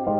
Hey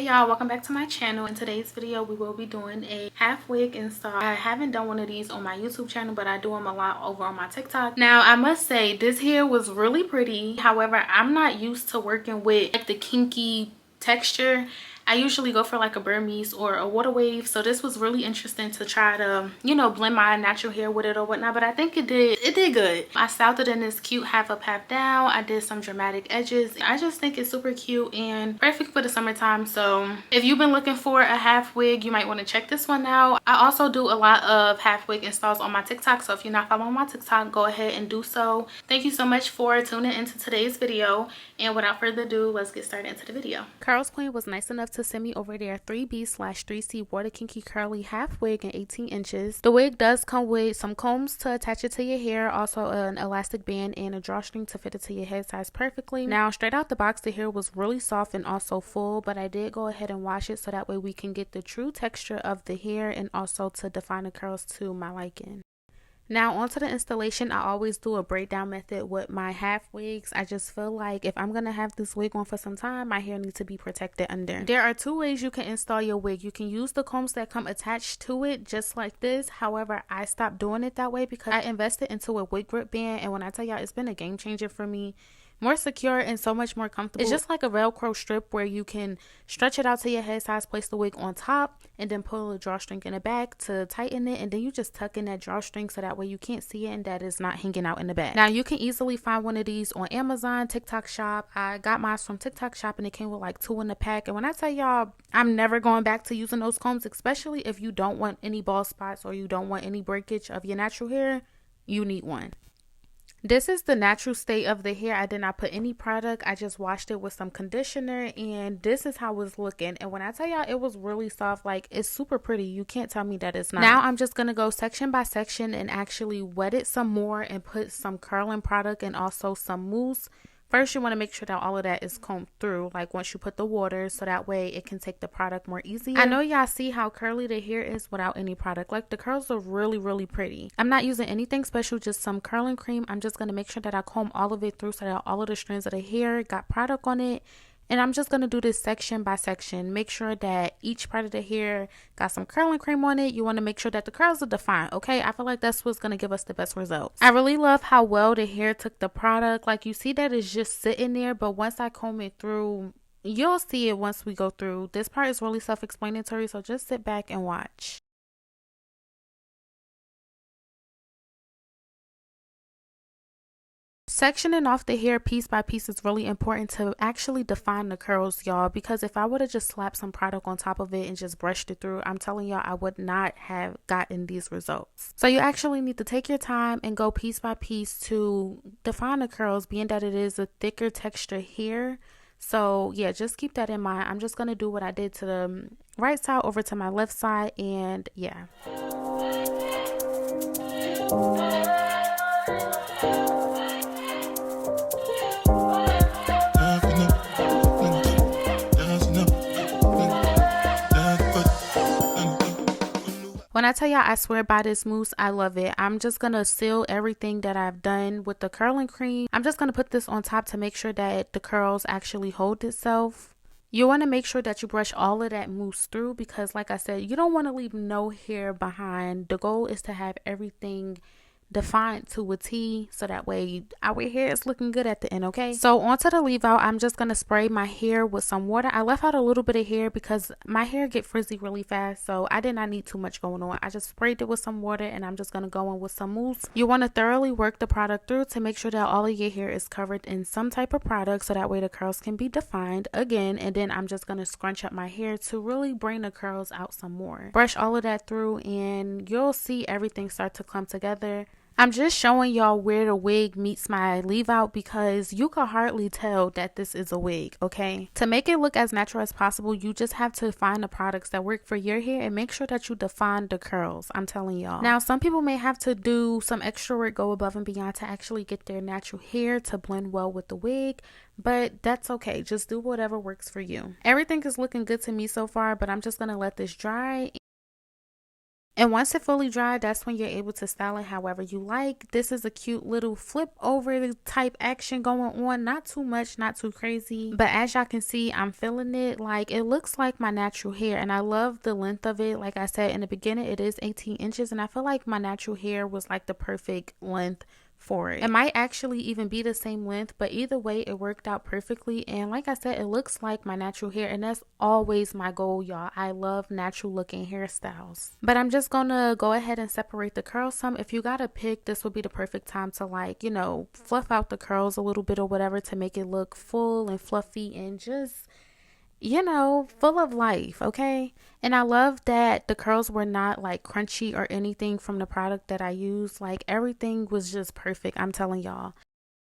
y'all, welcome back to my channel. In today's video we will be doing a half wig install. I haven't done one of these on my YouTube channel, but I do them a lot over on my TikTok. Now I must say this hair was really pretty. However, I'm not used to working with like the kinky texture. I usually go for like a Burmese or a water wave, so this was really interesting to try to, you know, blend my natural hair with it or whatnot. But I think it did good. I styled it in this cute half up half down. I did some dramatic edges. I just think it's super cute and perfect for the summertime. So if you've been looking for a half wig, you might want to check this one out. I also do a lot of half wig installs on my TikTok, so if you're not following my TikTok, go ahead and do so. Thank you so much for tuning into today's video, and without further ado, let's get started into the video. Curlsqueen was nice enough to send me over their 3B/3C Water Kinky Curly half wig in 18 inches. The wig does come with some combs to attach it to your hair, also an elastic band and a drawstring to fit it to your head size perfectly. Now straight out the box, the hair was really soft and also full, but I did go ahead and wash it so that way we can get the true texture of the hair and also to define the curls to my liking. Now onto the installation. I always do a breakdown method with my half wigs. I just feel like if I'm gonna have this wig on for some time, my hair needs to be protected under. There are two ways you can install your wig. You can use the combs that come attached to it just like this. However, I stopped doing it that way because I invested into a wig grip band, and when I tell y'all, it's been a game changer for me. More secure and so much more comfortable. It's just like a Velcro strip where you can stretch it out to your head size, place the wig on top, and then pull a drawstring in the back to tighten it, and then you just tuck in that drawstring so that way you can't see it and that is not hanging out in the back. Now you can easily find one of these on Amazon, TikTok Shop. I got mine from TikTok Shop and it came with like 2 in the pack, and when I tell y'all, I'm never going back to using those combs, especially if you don't want any bald spots or you don't want any breakage of your natural hair. You need one. This is the natural state of the hair. I did not put any product. I just washed it with some conditioner, and this is how it was looking. And when I tell y'all, it was really soft. Like, it's super pretty. You can't tell me that it's not. Now I'm just gonna go section by section and actually wet it some more and put some curling product and also some mousse. First, you want to make sure that all of that is combed through, like once you put the water, so that way it can take the product more easier. I know y'all see how curly the hair is without any product. Like, the curls are really, really pretty. I'm not using anything special, just some curling cream. I'm just going to make sure that I comb all of it through so that all of the strands of the hair got product on it. And I'm just going to do this section by section. Make sure that each part of the hair got some curling cream on it. You want to make sure that the curls are defined, okay? I feel like that's what's going to give us the best results. I really love how well the hair took the product. Like, you see that it's just sitting there, but once I comb it through, you'll see it once we go through. This part is really self-explanatory, so just sit back and watch. Sectioning off the hair piece by piece is really important to actually define the curls, y'all, because if I would have just slapped some product on top of it and just brushed it through, I'm telling y'all, I would not have gotten these results. So you actually need to take your time and go piece by piece to define the curls, being that it is a thicker texture hair. So yeah, just keep that in mind. I'm just going to do what I did to the right side over to my left side, and yeah. When I tell y'all I swear by this mousse, I love it. I'm just going to seal everything that I've done with the curling cream. I'm just going to put this on top to make sure that the curls actually hold itself. You want to make sure that you brush all of that mousse through because, like I said, you don't want to leave no hair behind. The goal is to have everything defined to a T, so that way our hair is looking good at the end, okay? So onto the leave out, I'm just gonna spray my hair with some water. I left out a little bit of hair because my hair get frizzy really fast, so I did not need too much going on. I just sprayed it with some water, and I'm just gonna go in with some mousse. You want to thoroughly work the product through to make sure that all of your hair is covered in some type of product, so that way the curls can be defined again. And then I'm just gonna scrunch up my hair to really bring the curls out some more. Brush all of that through, and you'll see everything start to come together. I'm just showing y'all where the wig meets my leave out because you can hardly tell that this is a wig, okay? To make it look as natural as possible, you just have to find the products that work for your hair and make sure that you define the curls. I'm telling y'all. Now, some people may have to do some extra work, go above and beyond to actually get their natural hair to blend well with the wig, but that's okay. Just do whatever works for you. Everything is looking good to me so far, but I'm just gonna let this dry. And once it fully dried, that's when you're able to style it however you like. This is a cute little flip over type action going on. Not too much, not too crazy. But as y'all can see, I'm feeling it. Like, it looks like my natural hair. And I love the length of it. Like I said in the beginning, it is 18 inches. And I feel like my natural hair was like the perfect length for it. It might actually even be the same length, but either way it worked out perfectly. And like I said, it looks like my natural hair, and that's always my goal, y'all. I love natural looking hairstyles. But I'm just gonna go ahead and separate the curls some. If you gotta pick, this would be the perfect time to, like, you know, fluff out the curls a little bit or whatever to make it look full and fluffy and just, you know, full of life, okay? And I love that the curls were not like crunchy or anything from the product that I used. Like, everything was just perfect, I'm telling y'all.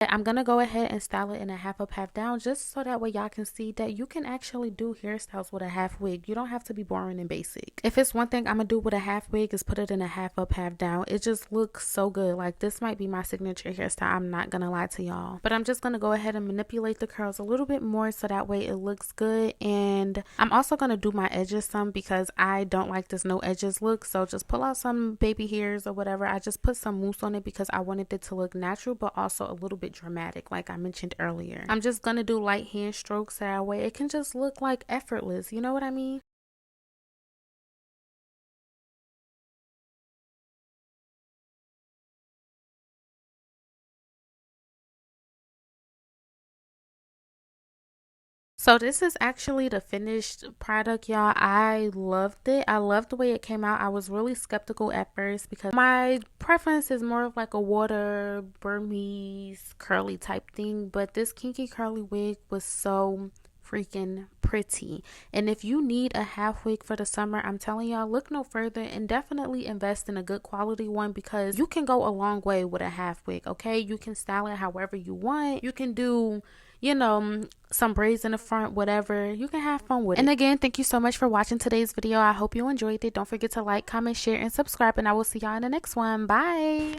I'm gonna go ahead and style it in a half up, half down, just so that way y'all can see that you can actually do hairstyles with a half wig. You don't have to be boring and basic. If it's one thing I'm gonna do with a half wig is put it in a half up, half down. It just looks so good. Like, this might be my signature hairstyle, I'm not gonna lie to y'all. But I'm just gonna go ahead and manipulate the curls a little bit more so that way it looks good. And I'm also gonna do my edges some because I don't like this no edges look. So just pull out some baby hairs or whatever. I just put some mousse on it because I wanted it to look natural but also a little bit dramatic, like I mentioned earlier. I'm just gonna do light hand strokes that way it can just look like effortless, you know what I mean? So this is actually the finished product, y'all. I loved it. I loved the way it came out. I was really skeptical at first because my preference is more of like a water Burmese curly type thing, but this kinky curly wig was so freaking pretty. And if you need a half wig for the summer, I'm telling y'all, look no further and definitely invest in a good quality one because you can go a long way with a half wig, okay? You can style it however you want. You can do, you know, some braids in the front, whatever. You can have fun with it. And again, thank you so much for watching today's video. I hope you enjoyed it. Don't forget to like, comment, share, and subscribe, and I will see y'all in the next one. Bye.